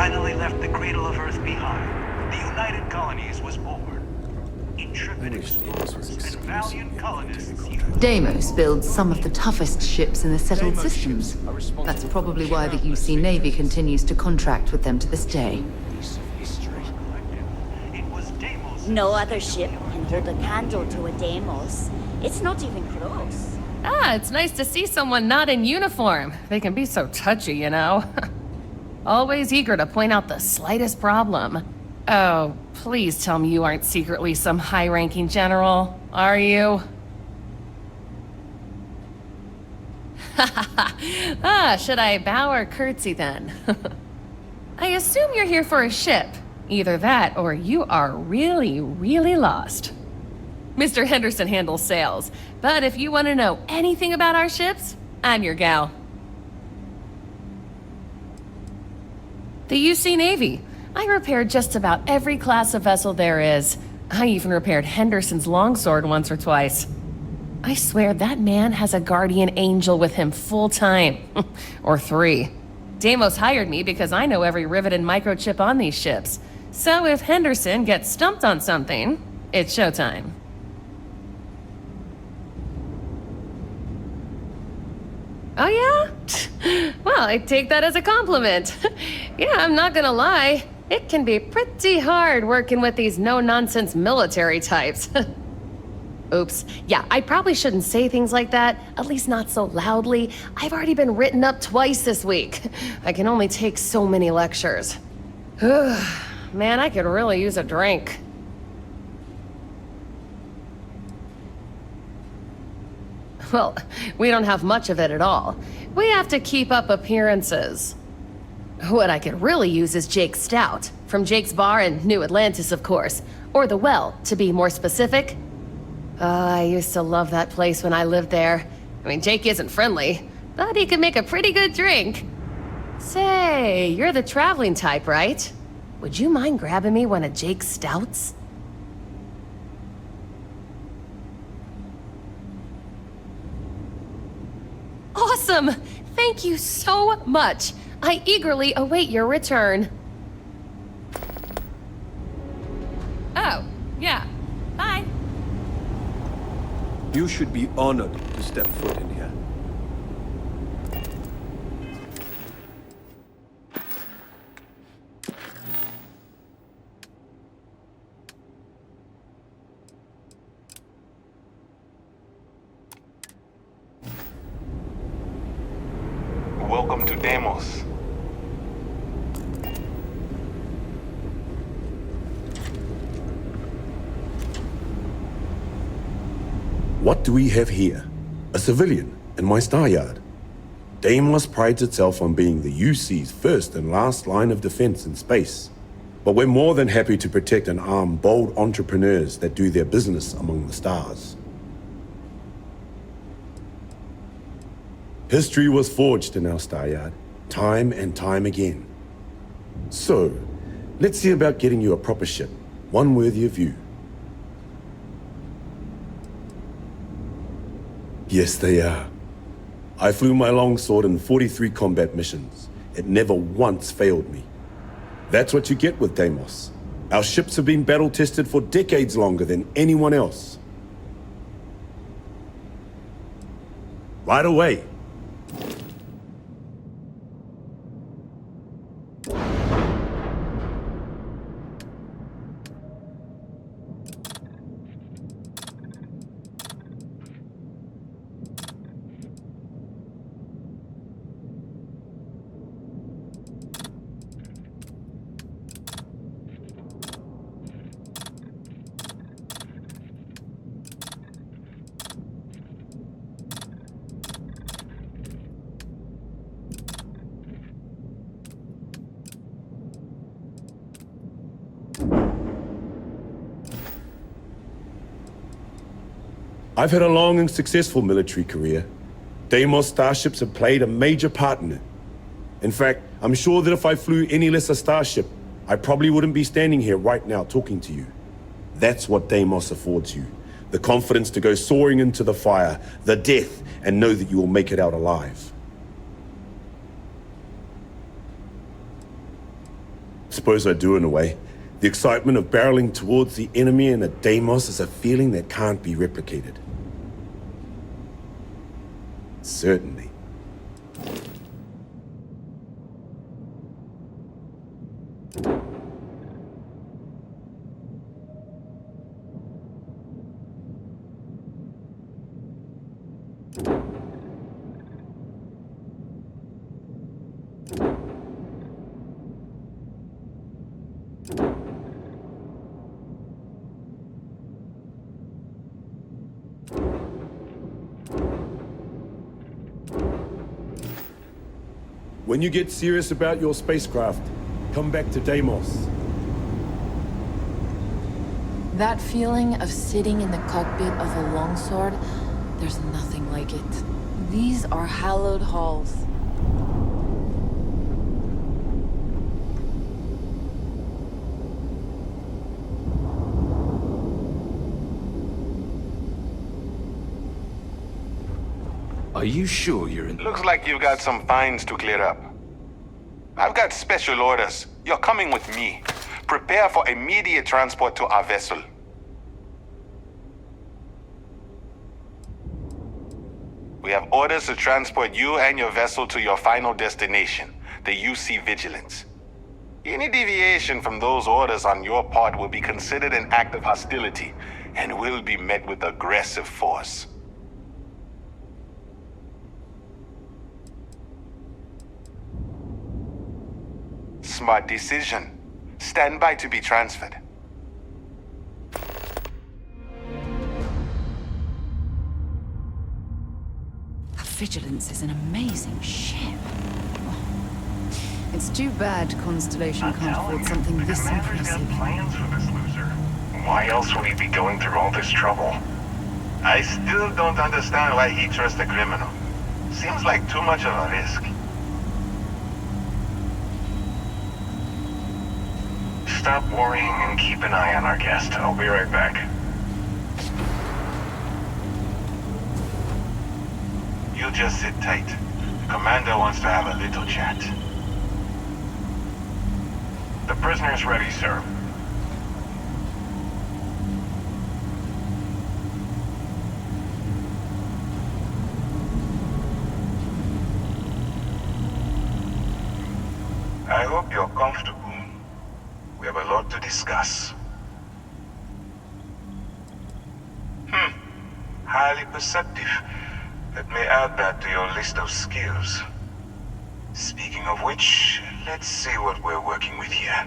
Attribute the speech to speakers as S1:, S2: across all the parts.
S1: finally left the cradle of Earth behind, the United Colonies was born. Intrepid explorers and valiant colonists.
S2: Deimos builds some of the toughest ships in the settled systems. That's probably why the UC Navy continues to contract with them to this day.
S1: It was Deimos.
S3: No other ship can hold a candle to a Deimos. It's not even close.
S4: Ah, it's nice to see someone not in uniform. They can be so touchy, you know. Always eager to point out the slightest problem. Oh, please tell me you aren't secretly some high-ranking general, are you? Should I bow or curtsy then? I assume you're here for a ship. Either that, or you are really, really lost. Mr. Henderson handles sales, but if you want to know anything about our ships, I'm your gal. The UC Navy. I repaired just about every class of vessel there is. I even repaired Henderson's longsword once or twice. I swear that man has a guardian angel with him full time. Or 3. Deimos hired me because I know every rivet and microchip on these ships. So if Henderson gets stumped on something, it's showtime. Oh yeah? Well, I take that as a compliment. Yeah, I'm not gonna lie. It can be pretty hard working with these no-nonsense military types. Oops. Yeah, I probably shouldn't say things like that, at least not so loudly. I've already been written up twice this week. I can only take so many lectures. Man, I could really use a drink. Well, we don't have much of it at all. We have to keep up appearances. What I could really use is Jake's Stout, from Jake's Bar in New Atlantis, of course. Or The Well, to be more specific. I used to love that place when I lived there. I mean, Jake isn't friendly, but he can make a pretty good drink. Say, you're the traveling type, right? Would you mind grabbing me one of Jake's Stouts? Awesome! Thank you so much. I eagerly await your return. Oh, yeah. Bye.
S5: You should be honored to step foot in here.
S1: Welcome to Deimos.
S6: What do we have here? A civilian in my star yard. Deimos prides itself on being the UC's first and last line of defense in space. But we're more than happy to protect and arm bold entrepreneurs that do their business among the stars. History was forged in our star yard, time and time again. So, let's see about getting you a proper ship, one worthy of you. Yes, they are. I flew my longsword in 43 combat missions. It never once failed me. That's what you get with Deimos. Our ships have been battle-tested for decades longer than anyone else. Right away. I've had a long and successful military career. Deimos starships have played a major part in it. In fact, I'm sure that if I flew any lesser starship, I probably wouldn't be standing here right now talking to you. That's what Deimos affords you. The confidence to go soaring into the fire, the death, and know that you will make it out alive. Suppose I do in a way. The excitement of barreling towards the enemy in a Deimos is a feeling that can't be replicated. Certainly. When you get serious about your spacecraft, come back to Deimos.
S2: That feeling of sitting in the cockpit of a longsword, there's nothing like it. These are hallowed halls.
S7: Are you sure you're in?
S8: Looks like you've got some fines to clear up. I've got special orders. You're coming with me. Prepare for immediate transport to our vessel. We have orders to transport you and your vessel to your final destination, the UC Vigilance. Any deviation from those orders on your part will be considered an act of hostility and will be met with aggressive force. Smart decision. Stand by to be transferred.
S2: The Vigilance is an amazing ship. It's too bad Constellation can't afford something this
S1: Commander's got
S2: impressive.
S1: plans for this loser. Why else would he be going through all this trouble? I still don't understand why he trusts a criminal. Seems like too much of a risk. Stop worrying and keep an eye on our guest. I'll be right back. You just sit tight. The commander wants to have a little chat. The prisoner's ready, sir. I hope you're comfortable. We have a lot to discuss. Highly perceptive. Let me add that to your list of skills. Speaking of which, let's see what we're working with here.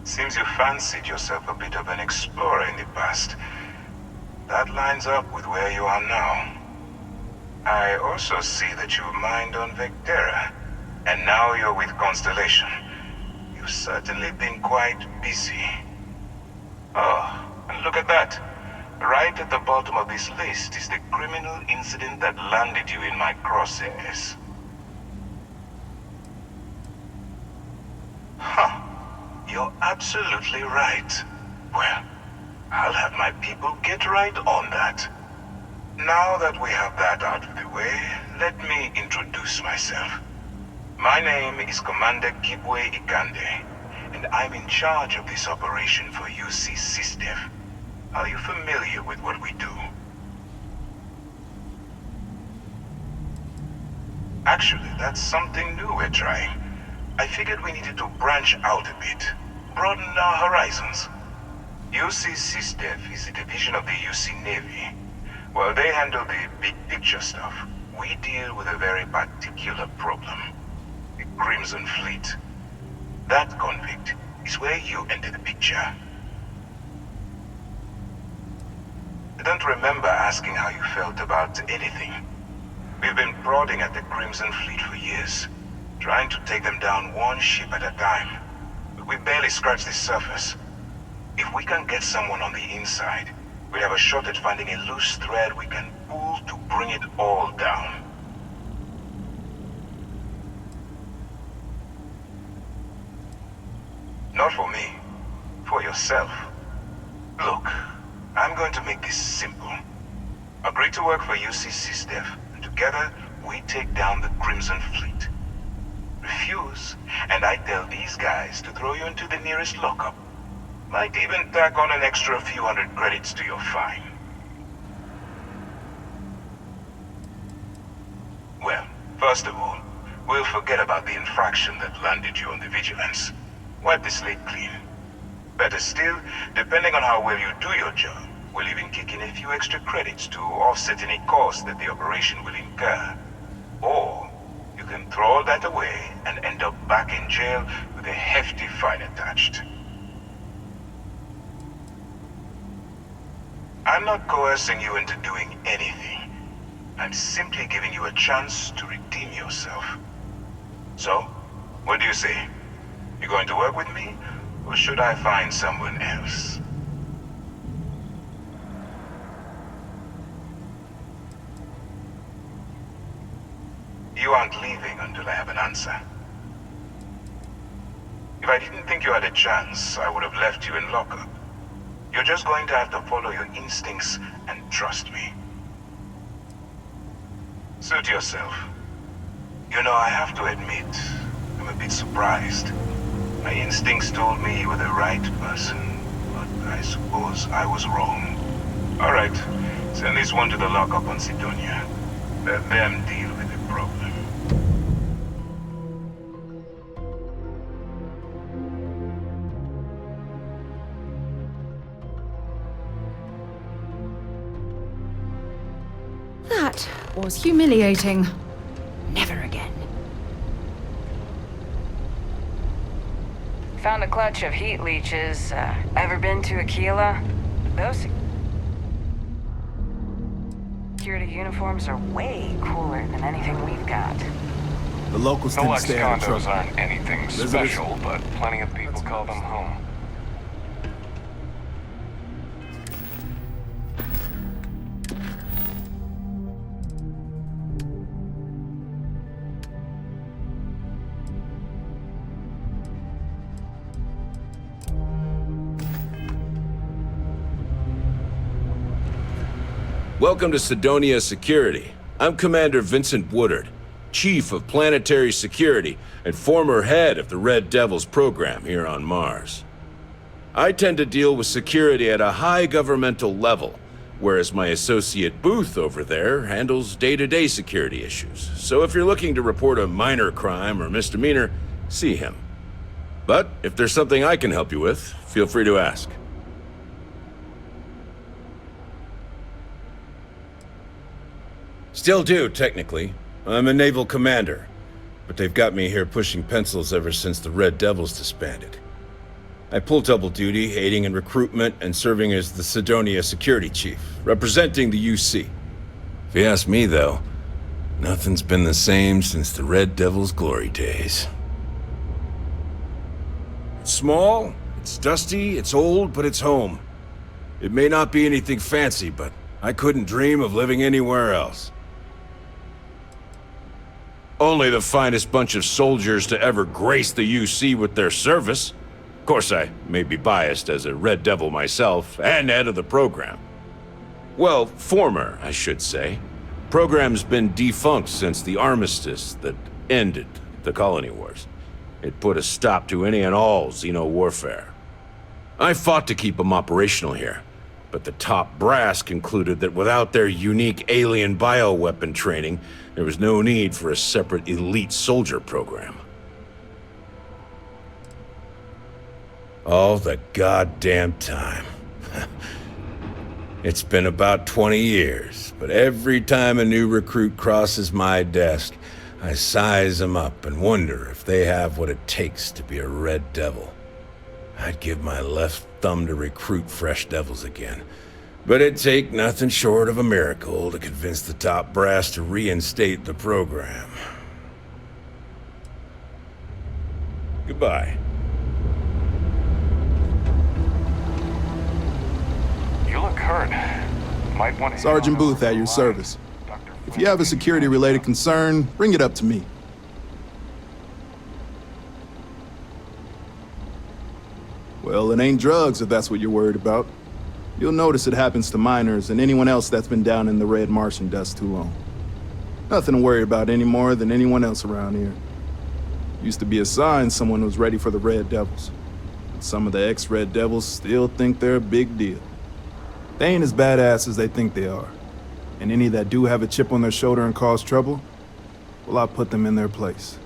S1: Seems you fancied yourself a bit of an explorer in the past. That lines up with where you are now. I also see that you mined on Vectera, and now you're with Constellation. You've certainly been quite busy. Oh, and look at that. Right at the bottom of this list is the criminal incident that landed you in my crosshairs. You're absolutely right. Well, I'll have my people get right on that. Now that we have that out of the way, let me introduce myself. My name is Commander Kibwe Ikande, and I'm in charge of this operation for UC SysDev. Are you familiar with what we do? Actually, that's something new we're trying. I figured we needed to branch out a bit, broaden our horizons. UC SysDev is a division of the UC Navy. While they handle the big picture stuff, we deal with a very particular problem. The Crimson Fleet. That convict is where you enter the picture. I don't remember asking how you felt about anything. We've been prodding at the Crimson Fleet for years, trying to take them down one ship at a time. But we barely scratched the surface. If we can get someone on the inside, we'll have a shot at finding a loose thread we can pull to bring it all down. Not for me. For yourself. Look, I'm going to make this simple. Agree to work for UC SysDev, and together we take down the Crimson Fleet. Refuse, and I tell these guys to throw you into the nearest lockup. Might even tack on an extra few hundred credits to your fine. Well, first of all, we'll forget about the infraction that landed you on the vigilance. Wipe the slate clean. Better still, depending on how well you do your job, we'll even kick in a few extra credits to offset any costs that the operation will incur. Or you can throw all that away and end up back in jail with a hefty fine attached. I'm not coercing you into doing anything. I'm simply giving you a chance to redeem yourself. So, what do you say? You going to work with me, or should I find someone else? You aren't leaving until I have an answer. If I didn't think you had a chance, I would have left you in lockup. You're just going to have to follow your instincts and trust me. Suit yourself. You know, I have to admit, I'm a bit surprised. My instincts told me you were the right person, but I suppose I was wrong. All right, send this one to the lockup on Sidonia. Let them deal with the problem.
S2: That was humiliating. Never again.
S9: Found a clutch of heat leeches. Ever been to Aquila? Those security uniforms are way cooler than anything we've got.
S10: The locals
S8: The
S10: tend to
S8: Lux
S10: stay out of
S8: condos
S10: trouble.
S8: aren't anything special, but plenty of people call them home.
S7: Welcome to Sidonia Security. I'm Commander Vincent Woodard, Chief of Planetary Security and former head of the Red Devils program here on Mars. I tend to deal with security at a high governmental level, whereas my associate Booth over there handles day-to-day security issues. So if you're looking to report a minor crime or misdemeanor, see him. But if there's something I can help you with, feel free to ask. Still do, technically. I'm a naval commander. But they've got me here pushing pencils ever since the Red Devils disbanded. I pull double duty, aiding in recruitment and serving as the Sidonia security chief, representing the UC. If you ask me, though, nothing's been the same since the Red Devils' glory days. It's small, it's dusty, it's old, but it's home. It may not be anything fancy, but I couldn't dream of living anywhere else. Only the finest bunch of soldiers to ever grace the UC with their service. Of course, I may be biased as a Red Devil myself, and head of the program. Well, former, I should say. Program's been defunct since the armistice that ended the colony wars. It put a stop to any and all Xeno warfare. I fought to keep them operational here, but the top brass concluded that without their unique alien bioweapon training, there was no need for a separate elite soldier program. All the goddamn time. It's been about 20 years, but every time a new recruit crosses my desk, I size them up and wonder if they have what it takes to be a Red Devil. I'd give my left thumb to recruit fresh devils again. But it'd take nothing short of a miracle to convince the top brass to reinstate the program. Goodbye.
S8: You look hurt. Might want to...
S10: Sergeant Booth at your service. If you have a security-related concern, bring it up to me. Well, it ain't drugs if that's what you're worried about. You'll notice it happens to miners and anyone else that's been down in the red Martian dust too long. Nothing to worry about any more than anyone else around here. Used to be a sign someone was ready for the Red Devils. And some of the ex-Red Devils still think they're a big deal. They ain't as badass as they think they are. And any that do have a chip on their shoulder and cause trouble, well, I'll put them in their place.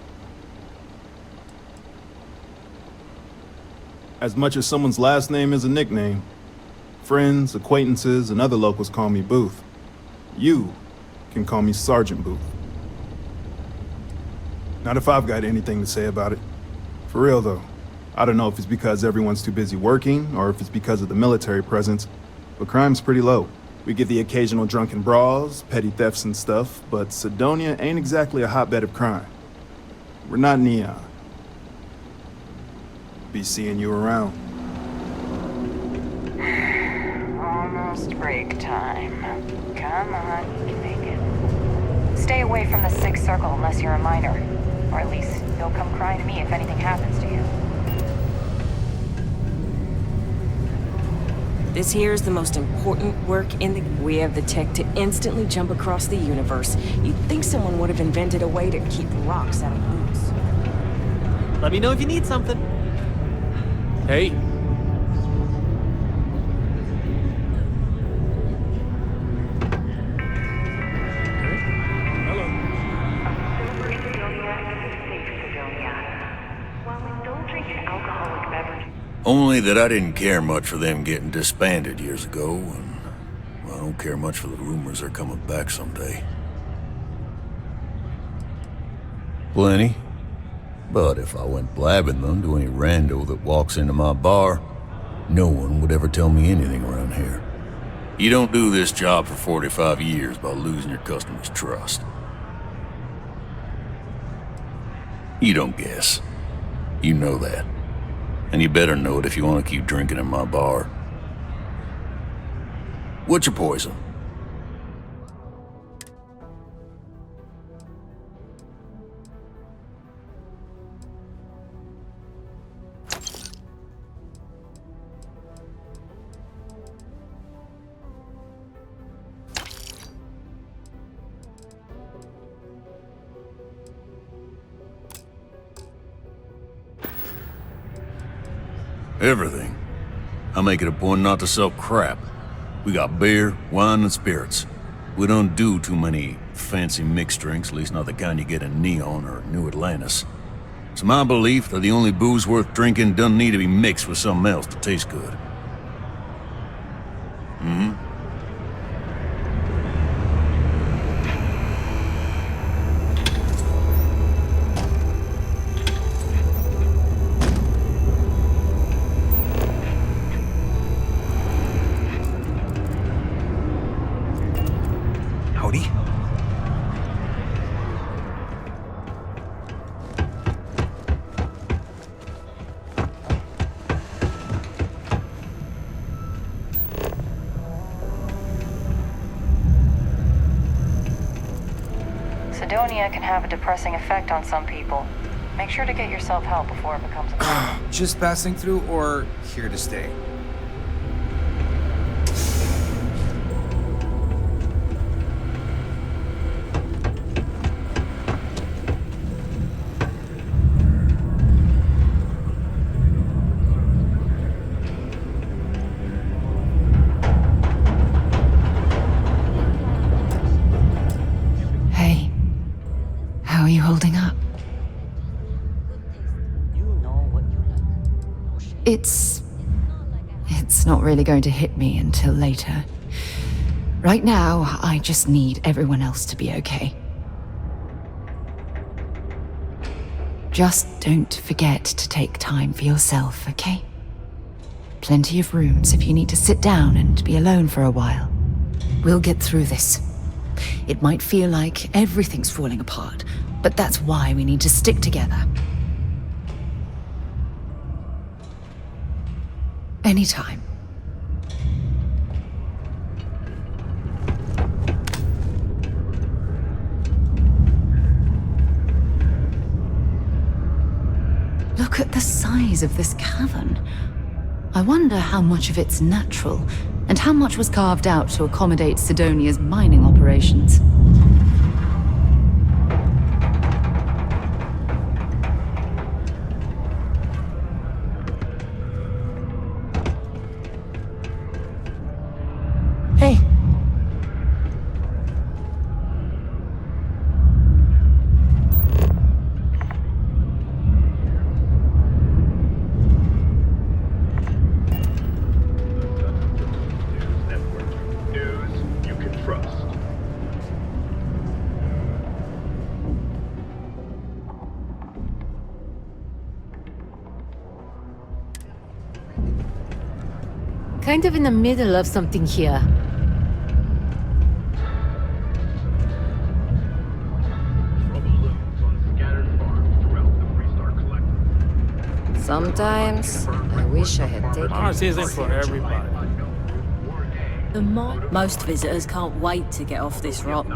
S10: As much as someone's last name is a nickname, friends, acquaintances, and other locals call me Booth. You can call me Sergeant Booth. Not if I've got anything to say about it. For real, though. I don't know if it's because everyone's too busy working, or if it's because of the military presence, but crime's pretty low. We get the occasional drunken brawls, petty thefts and stuff, but Cydonia ain't exactly a hotbed of crime. We're not Neon. Be seeing you around.
S9: Almost break time. Come on, you can make it. Stay away from the Sixth Circle unless you're a minor. Or at least they'll come crying to me if anything happens to you.
S11: This here is the most important work in the... We have the tech to instantly jump across the universe. You'd think someone would have invented a way to keep rocks out of boots.
S12: Let me know if you need something.
S5: Hey.
S13: Only that I didn't care much for them getting disbanded years ago, and well, I don't care much for the rumors they're coming back someday. Plenty. But if I went blabbing them to any rando that walks into my bar, no one would ever tell me anything around here. You don't do this job for 45 years by losing your customers' trust. You don't guess. You know that. And you better know it if you want to keep drinking in my bar. What's your poison? Everything. I make it a point not to sell crap. We got beer, wine, and spirits. We don't do too many fancy mixed drinks, at least not the kind you get in Neon or New Atlantis. It's my belief that the only booze worth drinking doesn't need to be mixed with something else to taste good.
S12: Howdy.
S9: Cydonia can have a depressing effect on some people. Make sure to get yourself help before it becomes a problem.
S14: Just passing through or here to stay?
S2: Hey, how are you holding up? It's not really going to hit me until later. Right now, I just need everyone else to be okay. Just don't forget to take time for yourself, okay? Plenty of rooms if you need to sit down and be alone for a while. We'll get through this. It might feel like everything's falling apart, but that's why we need to stick together. Anytime. Look at the size of this cavern. I wonder how much of it's natural, and how much was carved out to accommodate Cydonia's mining operations.
S15: kind of in the middle of something here.
S11: Sometimes, I wish I had taken...
S12: Mars isn't for everybody.
S11: Most visitors can't wait to get off this rock.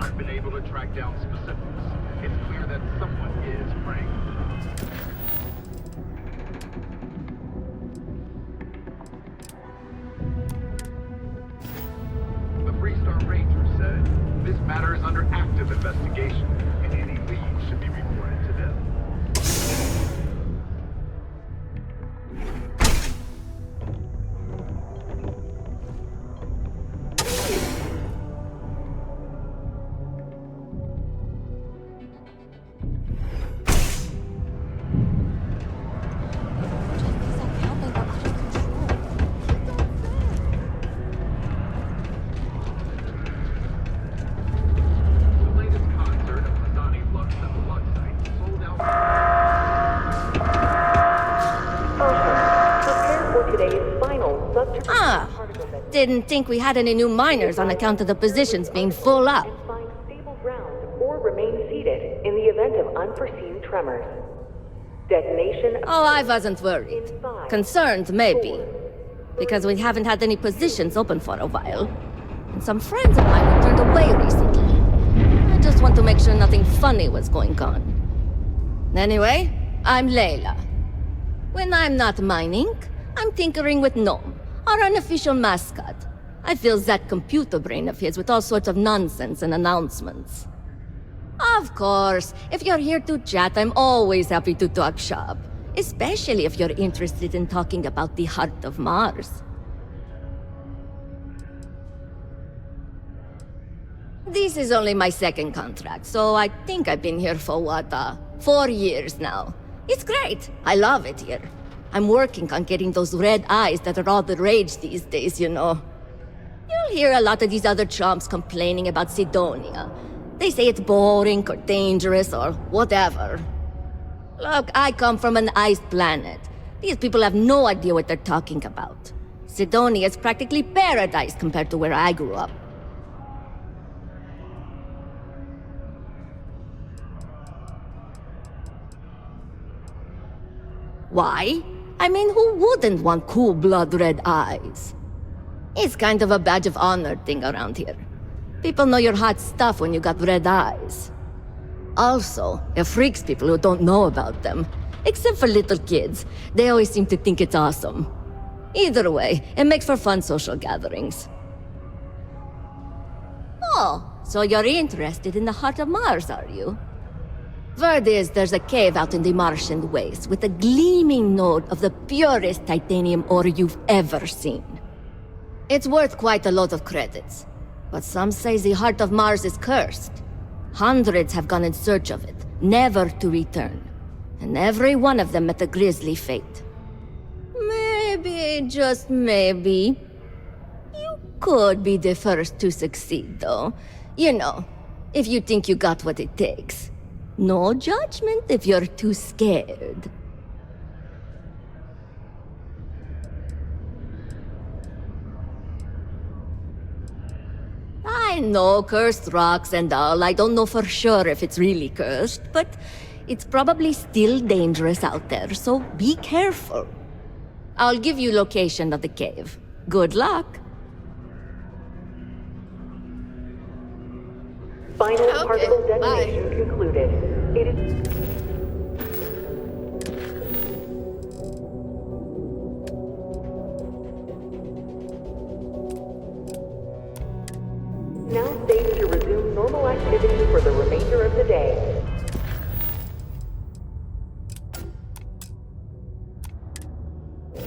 S16: The Freestar Ranger said this matter is under active investigation, and any leads should be reported to them.
S17: Didn't think we had any new miners on account of the positions being full up.
S18: Find stable ground or remain seated in the event of unforeseen tremors. Detonation...
S17: Oh, I wasn't worried. Concerned, maybe. Because we haven't had any positions open for a while. And some friends of mine were turned away recently. I just want to make sure nothing funny was going on. Anyway, I'm Layla. When I'm not mining, I'm tinkering with Gnome, our unofficial mascot. I fill that computer brain of his with all sorts of nonsense and announcements. Of course, if you're here to chat, I'm always happy to talk shop. Especially if you're interested in talking about the heart of Mars. This is only my second contract, so I think I've been here for 4 years now. It's great. I love it here. I'm working on getting those red eyes that are all the rage these days, you know. You'll hear a lot of these other chumps complaining about Sidonia. They say it's boring or dangerous or whatever. Look, I come from an iced planet. These people have no idea what they're talking about. Sidonia is practically paradise compared to where I grew up. Why? I mean, who wouldn't want cool blood red eyes? It's kind of a badge of honor thing around here. People know you're hot stuff when you got red eyes. Also, it freaks people who don't know about them. Except for little kids. They always seem to think it's awesome. Either way, it makes for fun social gatherings. Oh, so you're interested in the heart of Mars, are you? Word is there's a cave out in the Martian waste with a gleaming node of the purest titanium ore you've ever seen. It's worth quite a lot of credits, but some say the heart of Mars is cursed. Hundreds have gone in search of it, never to return. And every one of them met a grisly fate. Maybe, just maybe, you could be the first to succeed, though. You know, if you think you got what it takes. No judgment if you're too scared. I know, cursed rocks and all. I don't know for sure if it's really cursed, but it's probably still dangerous out there, so be careful. I'll give you location of the cave. Good luck.
S18: Final particle detonation concluded. It is... Now safe to resume normal activity for the remainder of the day.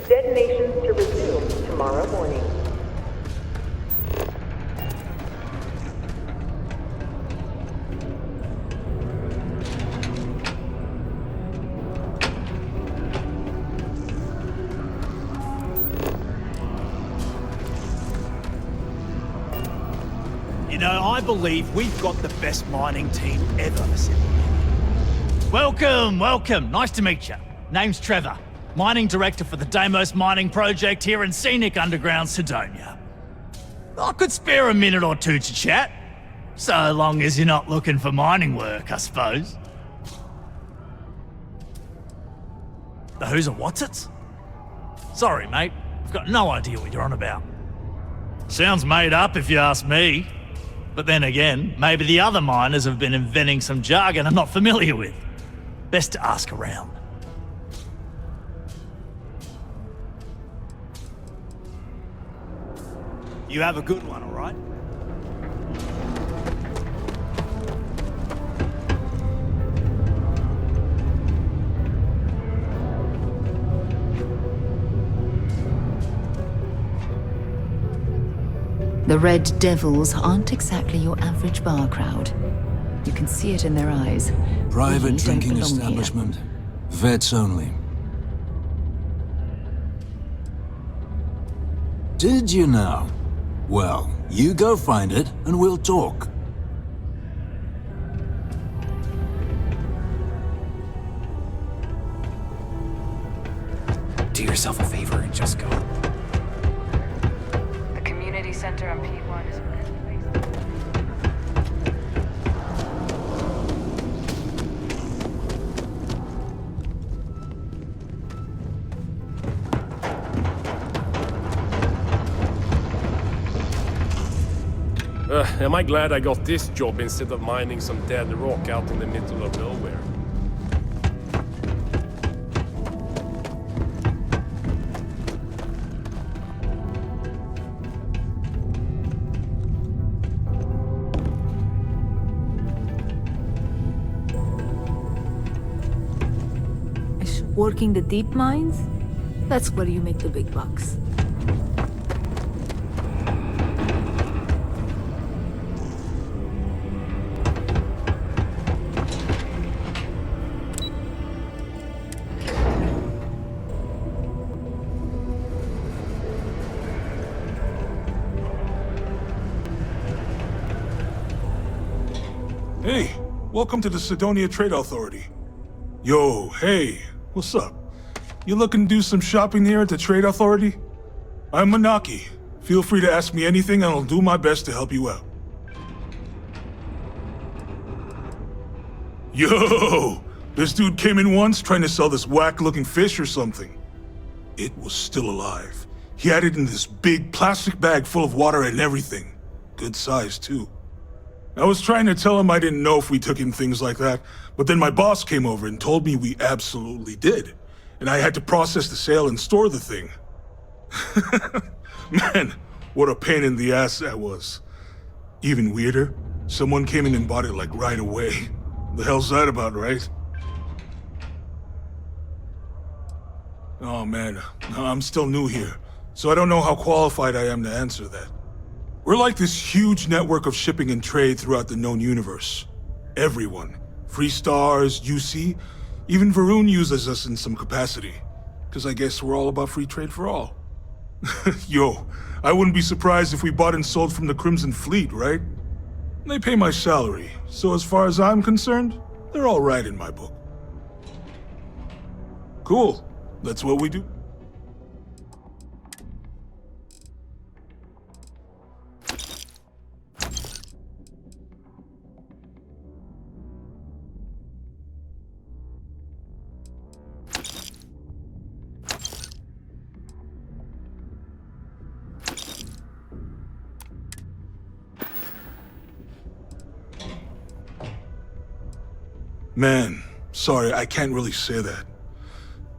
S18: Detonations to resume tomorrow morning.
S19: You know, I believe we've got the best mining team ever assembled. Welcome, welcome. Nice to meet you. Name's Trevor. Mining director for the Deimos mining project here in scenic underground Sidonia. I could spare a minute or two to chat. So long as you're not looking for mining work, I suppose. The who's and what's it? Sorry, mate. I've got no idea what you're on about. Sounds made up if you ask me. But then again, maybe the other miners have been inventing some jargon I'm not familiar with. Best to ask around. You have a good one, all right?
S2: The Red Devils aren't exactly your average bar crowd. You can see it in their eyes.
S20: Private
S2: We don't
S20: drinking
S2: belong here.
S20: establishment. Vets only. Did you know? Well, you go find it and we'll talk.
S14: Do yourself a favor and just go.
S9: The community center on P1 is...
S5: Am I glad I got this job instead of mining some dead rock out in the middle of nowhere?
S15: Working the deep mines? That's where you make the big bucks.
S21: Hey, welcome to the Sidonia Trade Authority. Yo, hey, what's up? You looking to do some shopping here at the Trade Authority? I'm Manaki. Feel free to ask me anything and I'll do my best to help you out. Yo! This dude came in once trying to sell this whack-looking fish or something. It was still alive. He had it in this big plastic bag full of water and everything. Good size, too. I was trying to tell him I didn't know if we took in things like that, but then my boss came over and told me we absolutely did. And I had to process the sale and store the thing. Man, what a pain in the ass that was. Even weirder, someone came in and bought it like right away. The hell's that about, right? Oh man, I'm still new here, so I don't know how qualified I am to answer that. We're like this huge network of shipping and trade throughout the known universe. Everyone. Free Stars, UC, even Varun uses us in some capacity. Because I guess we're all about free trade for all. Yo, I wouldn't be surprised if we bought and sold from the Crimson Fleet, right? They pay my salary, so as far as I'm concerned, they're all right in my book. Cool. That's what we do. Man, sorry, I can't really say that.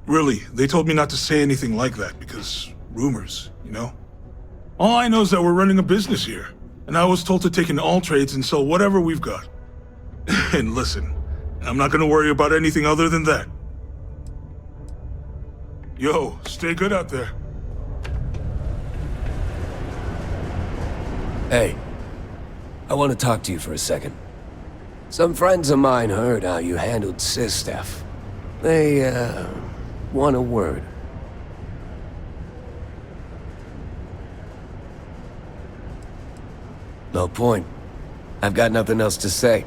S21: Really, they told me not to say anything like that because rumors, you know? All I know is that we're running a business here, and I was told to take in all trades and sell whatever we've got. And listen, I'm not gonna worry about anything other than that. Yo, stay good out there.
S22: Hey, I want to talk to you for a second. Some friends of mine heard how you handled Sistef. They, want a word. No point. I've got nothing else to say.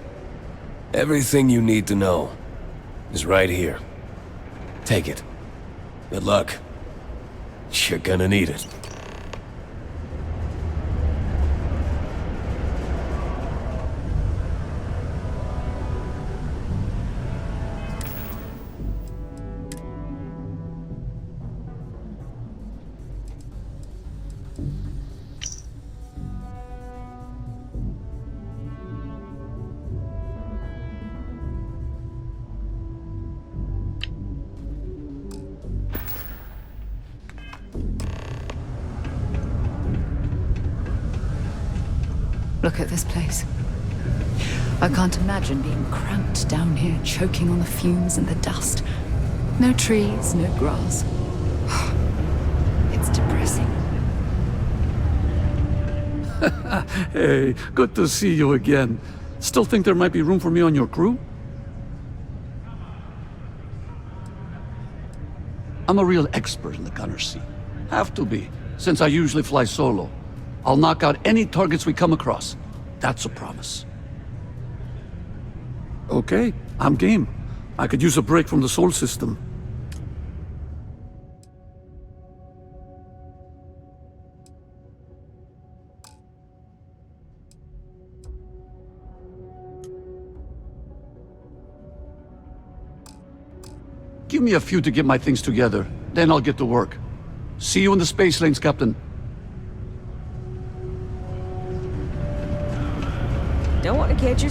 S22: Everything you need to know is right here. Take it. Good luck. You're gonna need it.
S2: Look at this place. I can't imagine being cramped down here, choking on the fumes and the dust. No trees, no grass. It's depressing.
S3: Hey, good to see you again. Still think there might be room for me on your crew? I'm a real expert in the gunner seat. Have to be, since I usually fly solo. I'll knock out any targets we come across. That's a promise. Okay, I'm game. I could use a break from the Sol system. Give me a few to get my things together, then I'll get to work. See you in the space lanes, Captain.
S11: Don't want to catch you.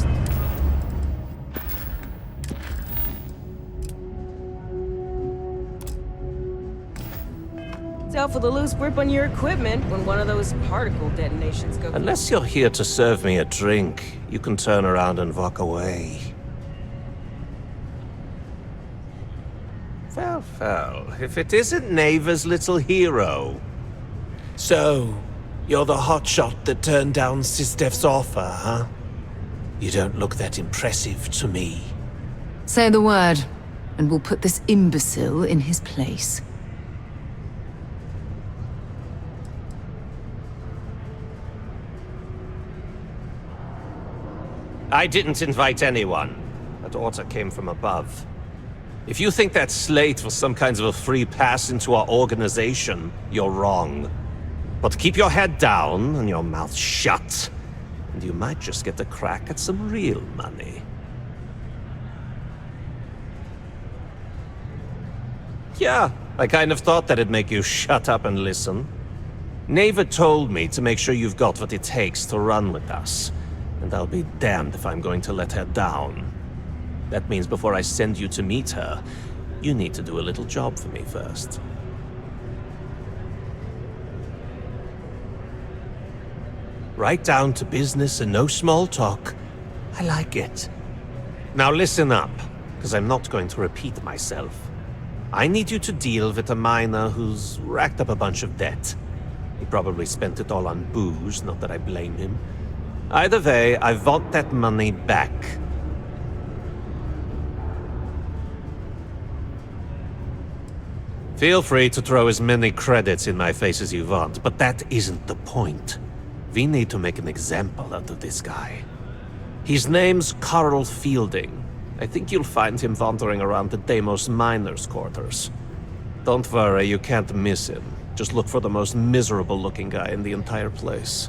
S11: Tell for the loose grip on your equipment when one of those particle detonations go.
S14: Unless you're here to serve me a drink, you can turn around and walk away. Well, if it isn't Neva's little hero. So, you're the hotshot that turned down Sistef's offer, huh? You don't look that impressive to me.
S2: Say the word, and we'll put this imbecile in his place.
S14: I didn't invite anyone. That order came from above. If you think that slate was some kind of a free pass into our organization, you're wrong. But keep your head down and your mouth shut, and you might just get a crack at some real money. Yeah, I kind of thought that'd make you shut up and listen. Neva told me to make sure you've got what it takes to run with us, and I'll be damned if I'm going to let her down. That means before I send you to meet her, you need to do a little job for me first. Right down to business and no small talk. I like it. Now listen up, because I'm not going to repeat myself. I need you to deal with a miner who's racked up a bunch of debt. He probably spent it all on booze, not that I blame him. Either way, I want that money back. Feel free to throw as many credits in my face as you want, but that isn't the point. We need to make an example out of this guy. His name's Carl Fielding. I think you'll find him wandering around the Deimos miners' quarters. Don't worry, you can't miss him. Just look for the most miserable-looking guy in the entire place.